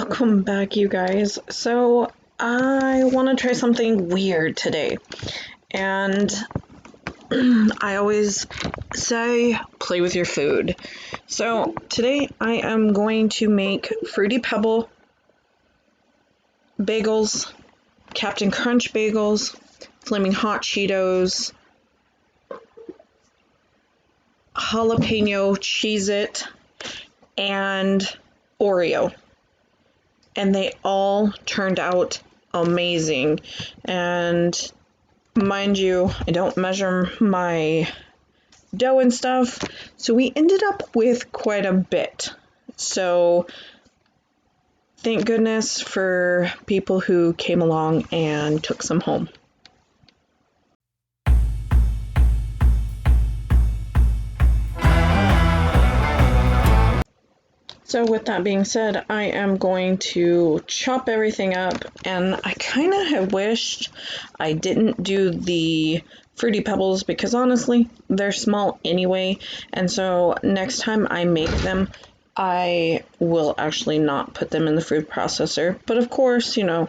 Welcome back, you guys. So I want to try something weird today, and I always say play with your food. So today I am going to make Fruity Pebble bagels, Captain Crunch bagels, Flaming Hot Cheetos, jalapeno Cheez-It, and Oreo. And they all turned out amazing. And mind you, I don't measure my dough and stuff, so we ended up with quite a bit. So thank goodness for people who came along and took some home. So with that being said, I am going to chop everything up, and I kind of have wished I didn't do the Fruity Pebbles because honestly, they're small anyway, and so next time I make them, I will actually not put them in the food processor. But of course, you know,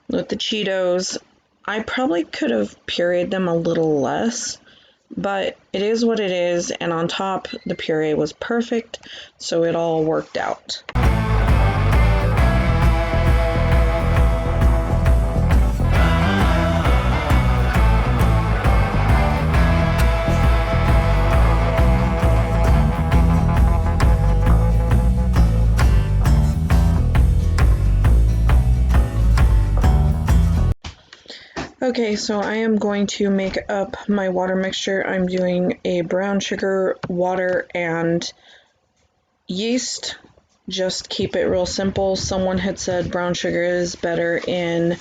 with the Cheetos, I probably could have pureed them a little less. But it is what it is, and on top, the puree was perfect, so it all worked out. Okay, so I am going to make up my water mixture. I'm doing a brown sugar, water, and yeast. Just keep it real simple. Someone had said brown sugar is better in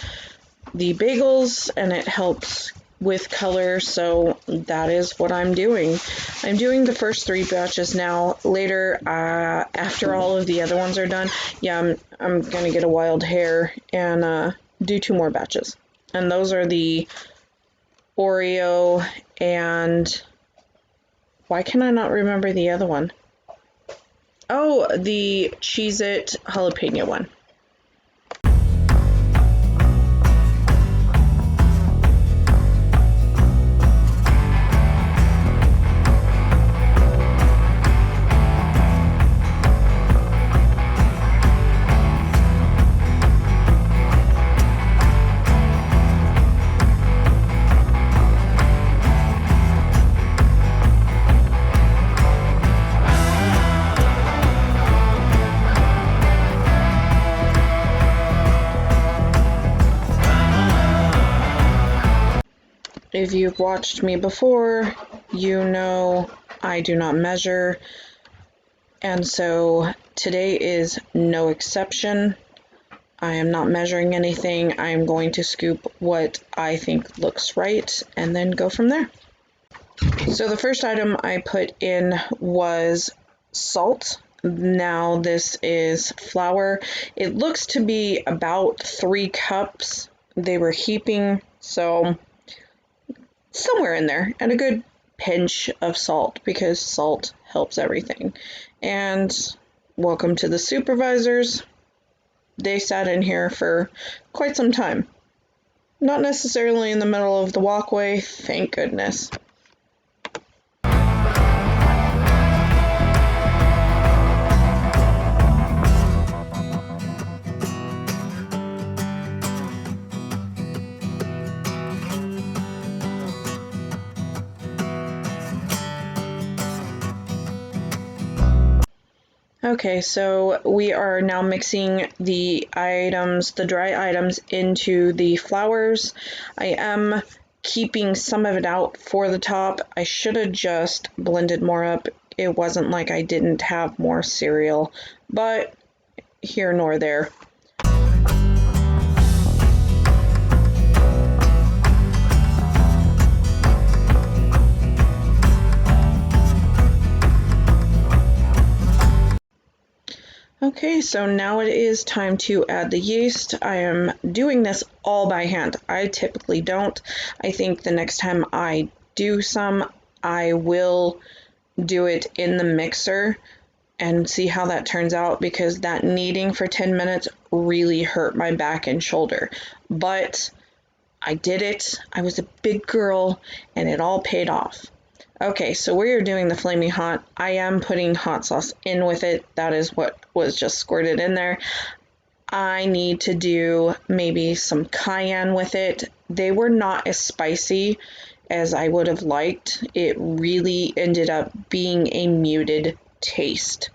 the bagels and it helps with color, so that is what I'm doing. I'm doing the first 3 batches now. Later, after all of the other ones are done, yeah, I'm gonna get a wild hair and do 2 more batches. And those are the Oreo and why can I not remember the other one? Oh, the Cheez-It jalapeno one. If you've watched me before, you know I do not measure, and so today is no exception. I am not measuring anything. I am going to scoop what I think looks right and then go from there. So the first item I put in was salt. Now this is flour. It looks to be about 3 cups. They were heaping, so somewhere in there, and a good pinch of salt because salt helps everything. And welcome to the supervisors. They sat in here for quite some time. Not necessarily in the middle of the walkway, thank goodness. Okay, so we are now mixing the items, the dry items, into the flours. I am keeping some of it out for the top. I should have just blended more up. It wasn't like I didn't have more cereal, but here nor there. Okay, so now it is time to add the yeast. I am doing this all by hand. I typically don't. I think the next time I do some, I will do it in the mixer and see how that turns out, because that kneading for 10 minutes really hurt my back and shoulder. But I did it. I was a big girl and it all paid off. Okay, so we are doing the flaming hot. I am putting hot sauce in with it. That is what was just squirted in there. I need to do maybe some cayenne with it. They were not as spicy as I would have liked. It really ended up being a muted taste,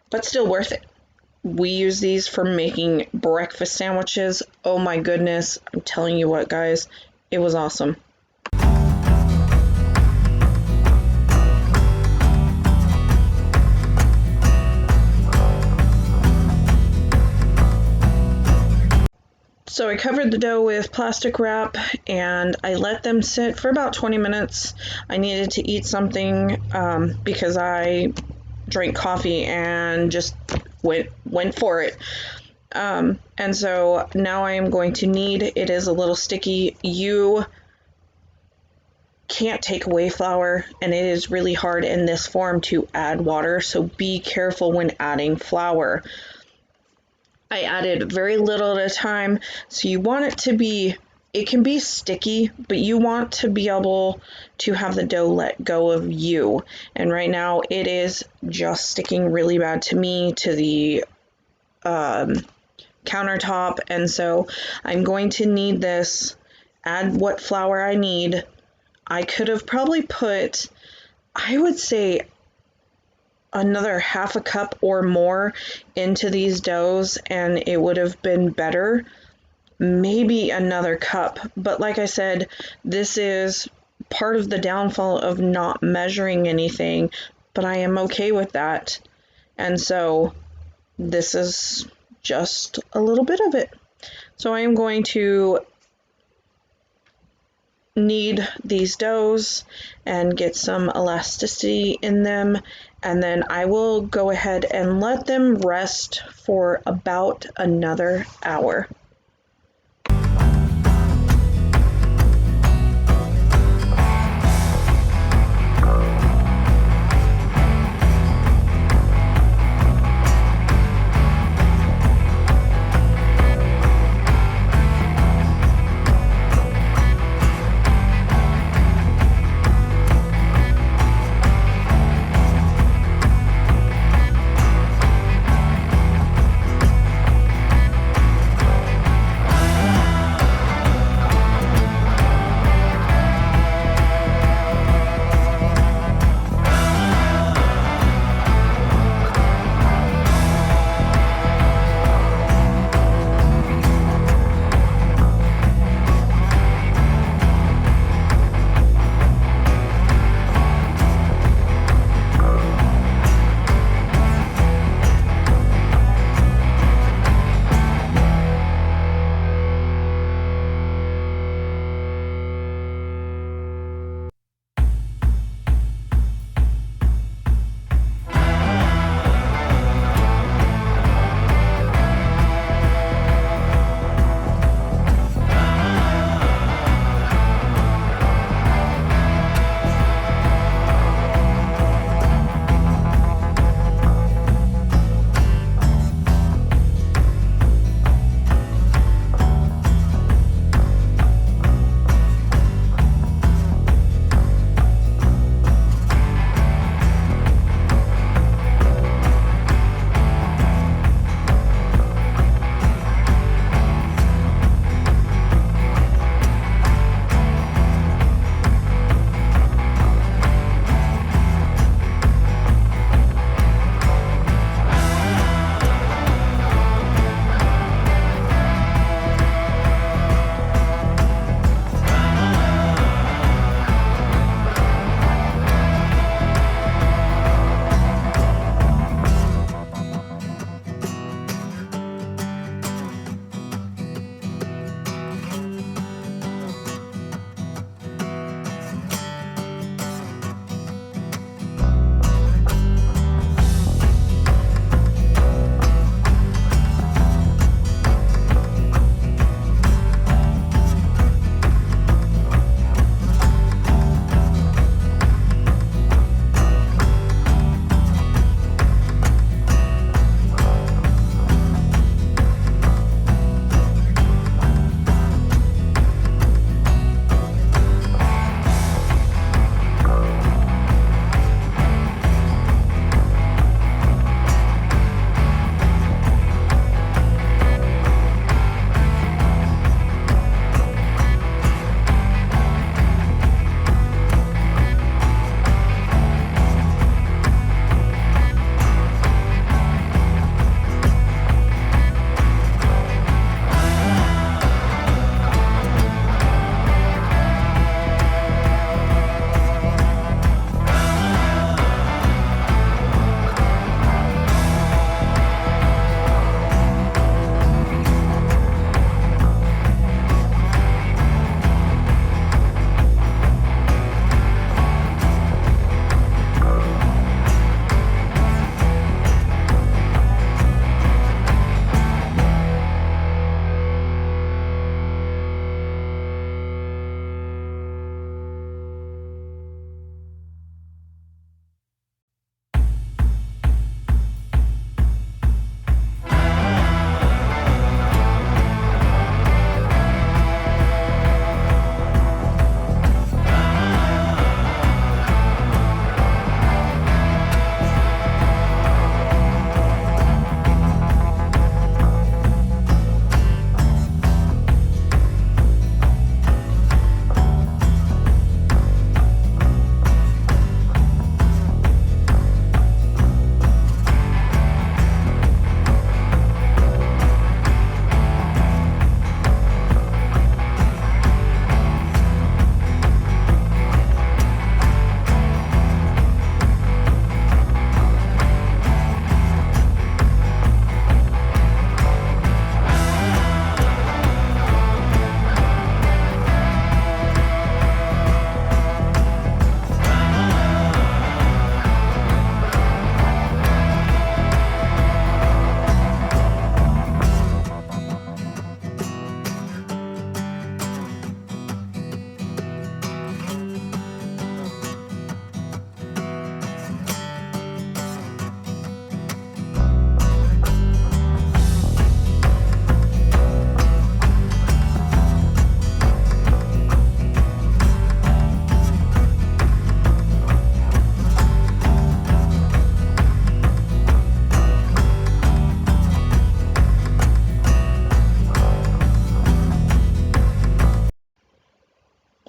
but still worth it. We use these for making breakfast sandwiches. Oh my goodness, I'm telling you what, guys, it was awesome. So I covered the dough with plastic wrap and I let them sit for about 20 minutes. I needed to eat something because I drank coffee and just went for it. And so now I am going to knead. It is a little sticky. You can't take away flour, and it is really hard in this form to add water, so be careful when adding flour. I added very little at a time, so you want it to be, it can be sticky, but you want to be able to have the dough let go of you. And right now it is just sticking really bad to me, to the countertop, and so I'm going to knead this, add what flour I need. I could have probably put, I would say, another half a cup or more into these doughs and it would have been better. Maybe another cup, but like I said, this is part of the downfall of not measuring anything, but I am okay with that. And so this is just a little bit of it. So I am going to knead these doughs and get some elasticity in them, and then I will go ahead and let them rest for about another hour.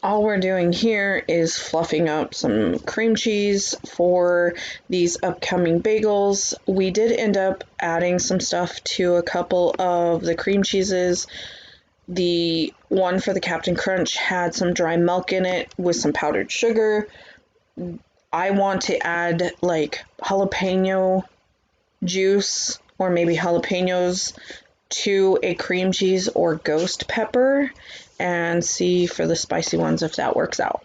all we're doing here is fluffing up some cream cheese for these upcoming bagels. We did end up adding some stuff to a couple of the cream cheeses. The one for the Captain Crunch had some dry milk in it with some powdered sugar. I want to add like jalapeno juice or maybe jalapenos to a cream cheese or ghost pepper and see for the spicy ones if that works out.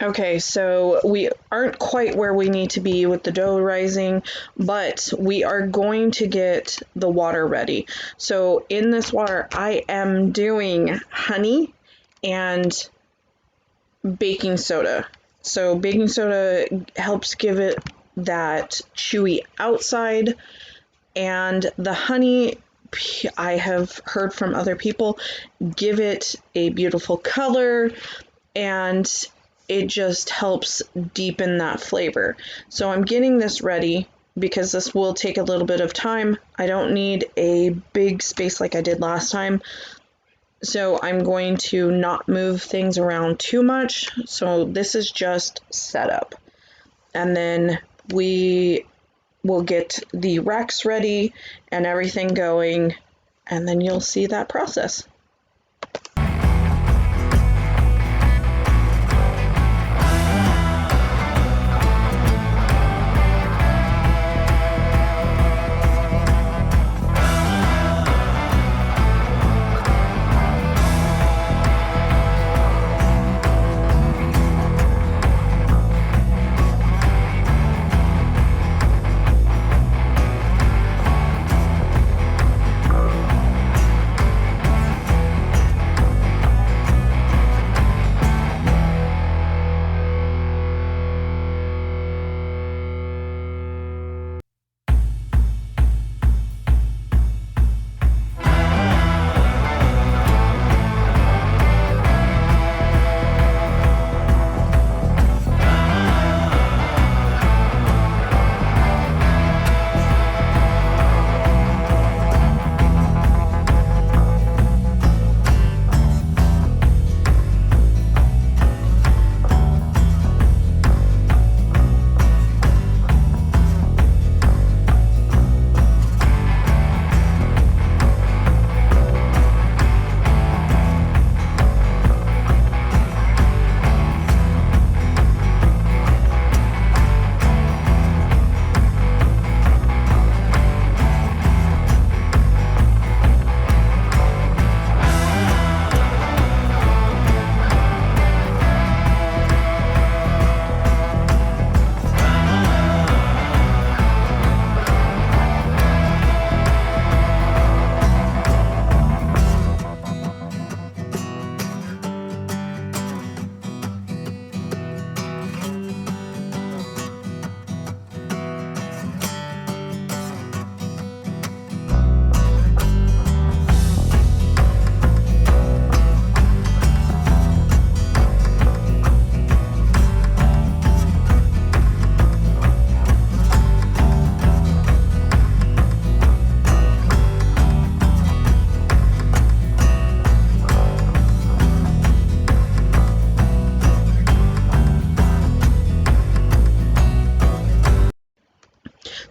Okay, so we aren't quite where we need to be with the dough rising, but we are going to get the water ready. So in this water, I am doing honey and baking soda. So baking soda helps give it that chewy outside, and the honey, I have heard from other people, give it a beautiful color, and it just helps deepen that flavor. So I'm getting this ready because this will take a little bit of time. I don't need a big space like I did last time. So I'm going to not move things around too much. So this is just setup. And then we will get the racks ready and everything going, and then you'll see that process.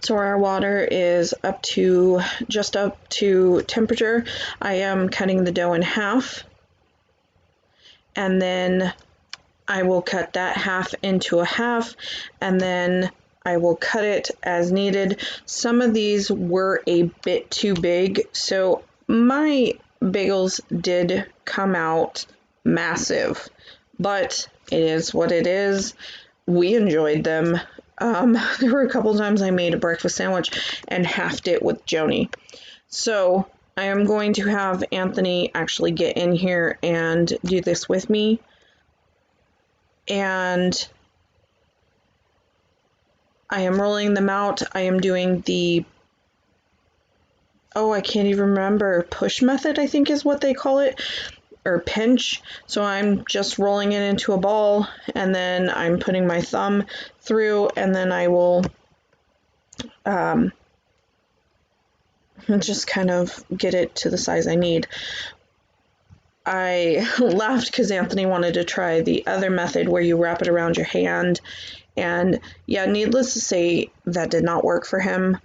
So our water is just up to temperature. I am cutting the dough in half, and then I will cut that half into a half, and then I will cut it as needed. Some of these were a bit too big, so my bagels did come out massive, but it is what it is. We enjoyed them. There were a couple times I made a breakfast sandwich and halved it with Joni. So I am going to have Anthony actually get in here and do this with me. And I am rolling them out. I am doing the, oh, I can't even remember, push method, I think is what they call it, or pinch. So I'm just rolling it into a ball, and then I'm putting my thumb through, and then I will just kind of get it to the size I need. I laughed because Anthony wanted to try the other method where you wrap it around your hand. And yeah, needless to say, that did not work for him.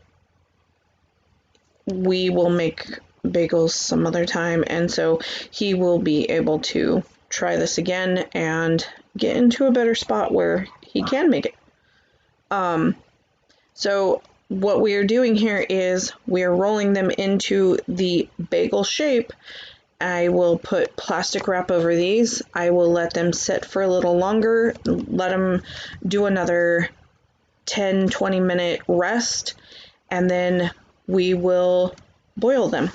We will make bagels some other time, and so he will be able to try this again and get into a better spot where he can make it. So what we are doing here is we are rolling them into the bagel shape. I will put plastic wrap over these. I will let them sit for a little longer, let them do another 10-20 minute rest, and then we will boil them.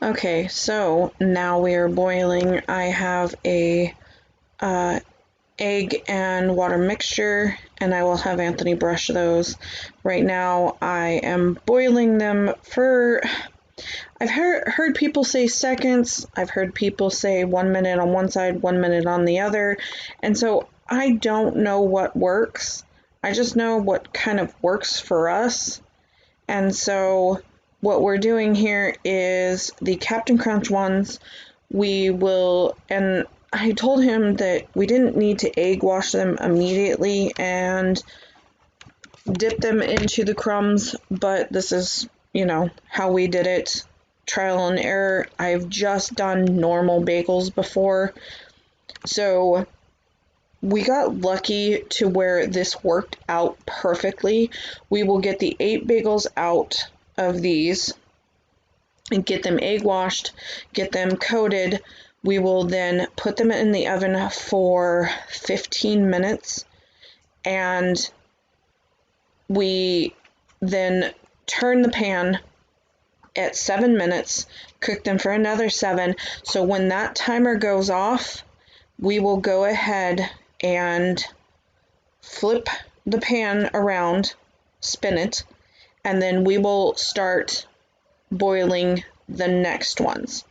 Okay, so now we are boiling. I have a egg and water mixture, and I will have Anthony brush those. Right now I am boiling them for, I've heard people say seconds, I've heard people say 1 minute on one side, 1 minute on the other, and so I don't know what works. I just know what kind of works for us. And so what we're doing here is the Captain Crunch ones, we will, and I told him that we didn't need to egg wash them immediately and dip them into the crumbs, but this is, you know, how we did it. Trial and error. I've just done normal bagels before, so we got lucky to where this worked out perfectly. We will get the 8 bagels out of these and get them egg washed, get them coated. We will then put them in the oven for 15 minutes, and we then turn the pan at 7 minutes, cook them for another 7. So when that timer goes off, we will go ahead and flip the pan around, spin it, and then we will start boiling the next ones.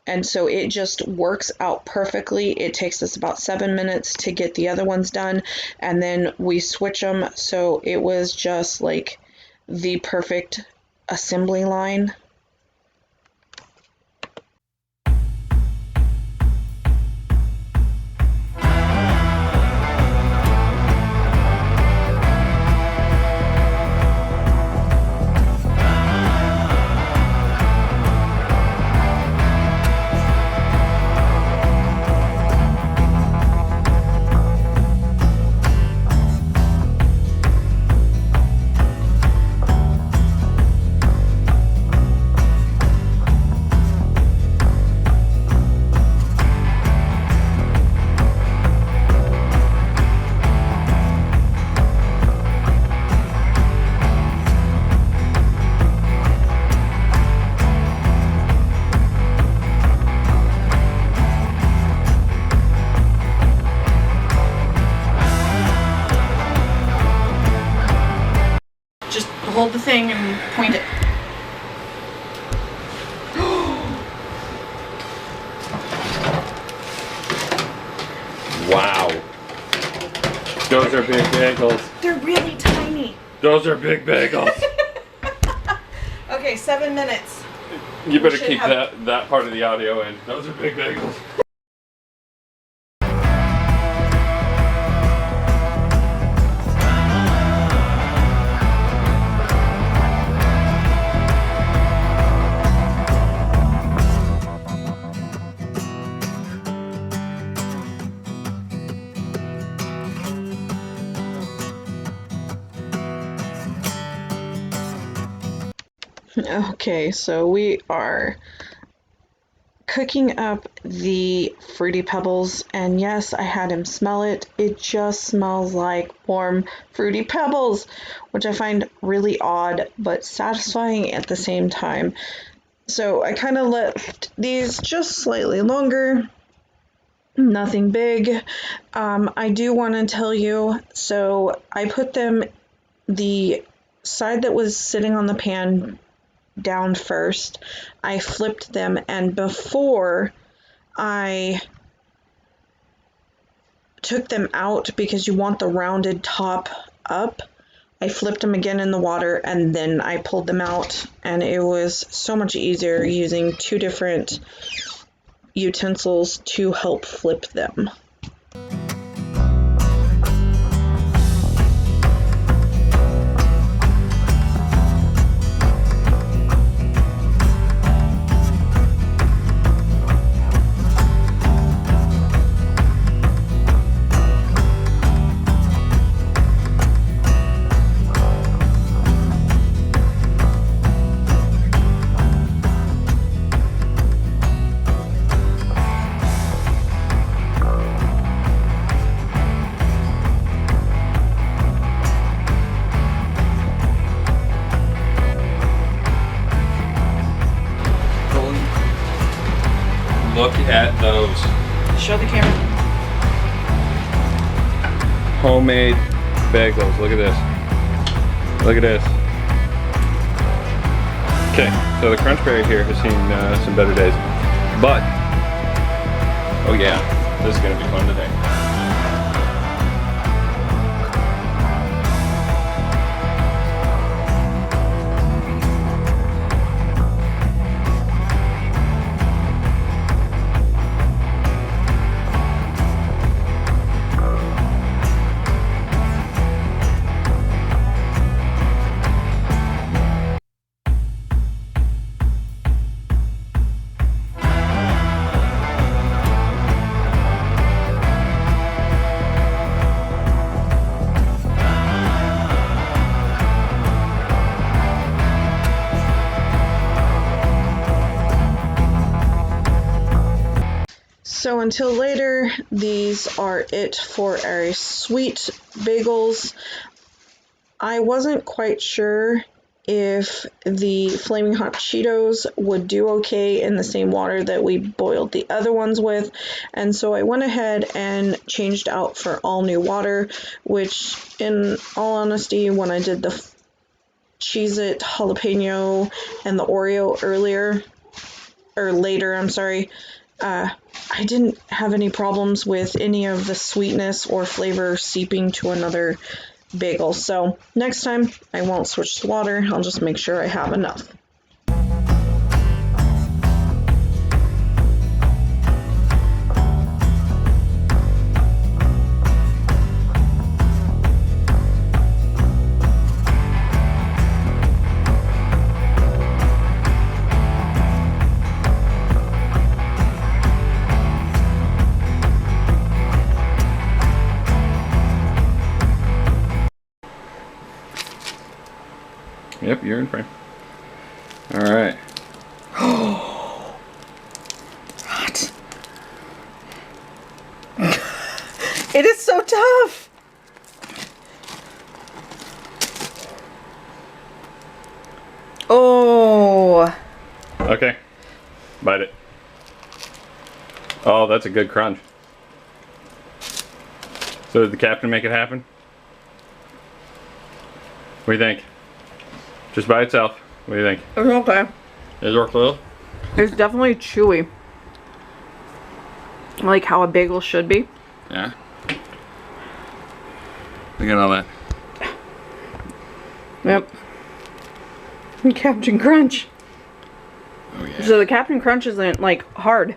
And so it just works out perfectly. It takes us about 7 minutes to get the other ones done, and then we switch them. So it was just like the perfect assembly line. Hold the thing and point it. Wow. Those are big bagels. They're really tiny. Those are big bagels. Okay, 7 minutes. You better keep that part of the audio in. Those are big bagels. Okay, so we are cooking up the Fruity Pebbles, and yes, I had him smell it. It just smells like warm Fruity Pebbles, which I find really odd but satisfying at the same time. So I kind of left these just slightly longer, nothing big. I do want to tell you, so I put them, the side that was sitting on the pan down first. I flipped them, and before I took them out, because you want the rounded top up, I flipped them again in the water and then I pulled them out, and it was so much easier using 2 different utensils to help flip them. Look at those. Show the camera. homemade bagels. Look at this. Look at this. Okay, so the crunch berry here has seen some better days, but oh yeah, this is gonna be fun today. So until later, these are it for our sweet bagels. I wasn't quite sure if the Flaming Hot Cheetos would do okay in the same water that we boiled the other ones with, and so I went ahead and changed out for all new water, which in all honesty, when I did the Cheez-It jalapeno and the Oreo later, I'm sorry, I didn't have any problems with any of the sweetness or flavor seeping to another bagel. So next time I won't switch to water. I'll just make sure I have enough. Yep, you're in frame. All right. What? It is so tough. Oh. Okay. Bite it. Oh, that's a good crunch. So did the captain make it happen? What do you think? Just by itself. What do you think? It's okay. Is it workflow? It's definitely chewy. Like how a bagel should be. Yeah. Look at all that. Yep. And Captain Crunch. Oh yeah. So the Captain Crunch isn't like hard,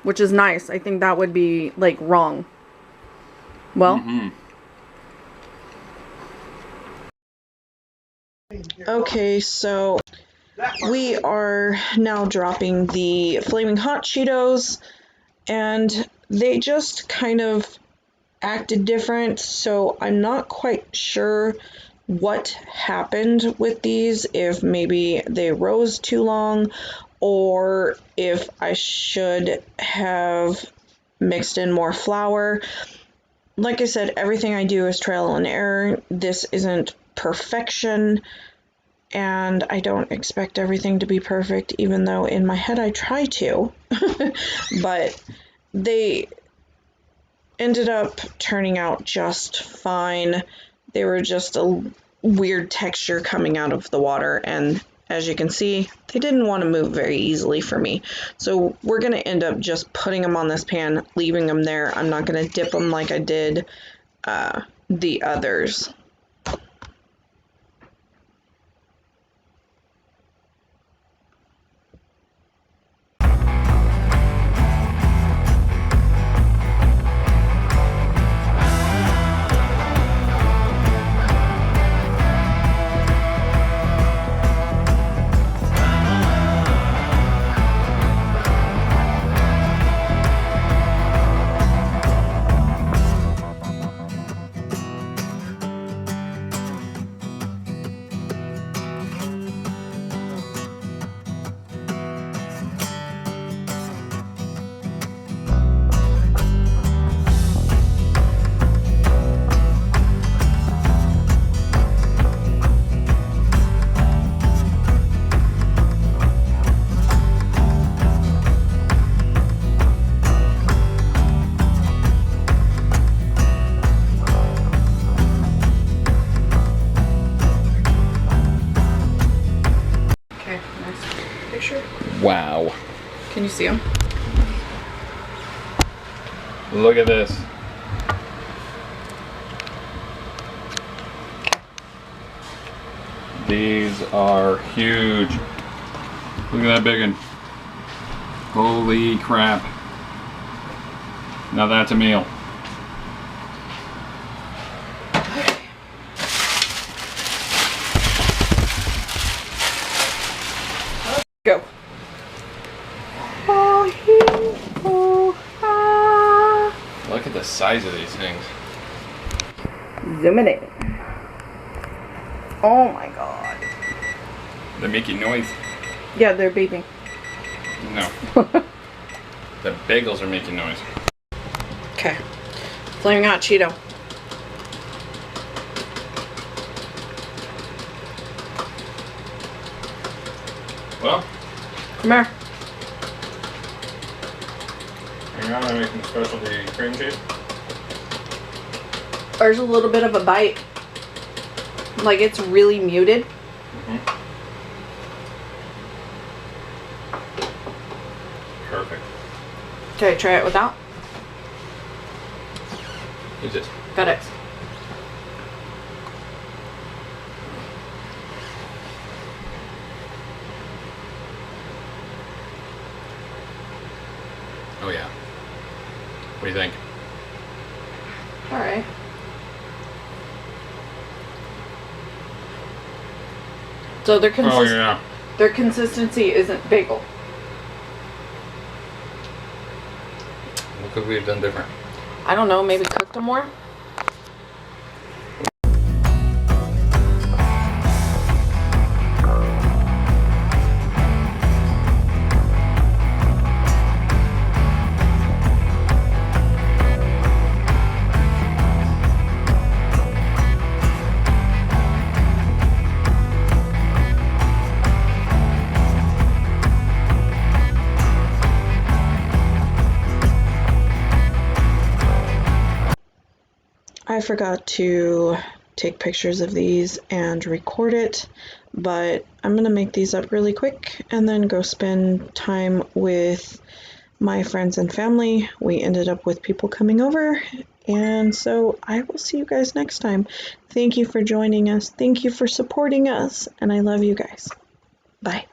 which is nice. I think that would be like wrong. Well. Mm-hmm. Okay, so we are now dropping the Flaming Hot Cheetos, and they just kind of acted different, so I'm not quite sure what happened with these, if maybe they rose too long, or if I should have mixed in more flour. Like I said, everything I do is trial and error. This isn't perfection, and I don't expect everything to be perfect, even though in my head I try to. But they ended up turning out just fine. They were just a weird texture coming out of the water, and as you can see, they didn't want to move very easily for me. So we're going to end up just putting them on this pan, leaving them there. I'm not going to dip them like I did the others. you see them? Look at this. These are huge. Look at that big one. Holy crap. Now that's a meal. Go. Look at the size of these things. Zooming in. Oh my god. They're making noise. Yeah, they're beeping. No. The bagels are making noise. Okay. Flaming hot Cheeto. Well, Come here. hang on, I'm making specialty cream cheese. There's a little bit of a bite. Like it's really muted. Perfect. Okay, try it without. Use it. Got it. Oh yeah. What do you think? All right. So their Oh yeah. their consistency isn't bagel. What could we have done different? I don't know. Maybe cooked them more. I forgot to take pictures of these and record it, but I'm gonna make these up really quick and then go spend time with my friends and family. We ended up with people coming over, and so I will see you guys next time. Thank you for joining us. Thank you for supporting us, and I love you guys. Bye.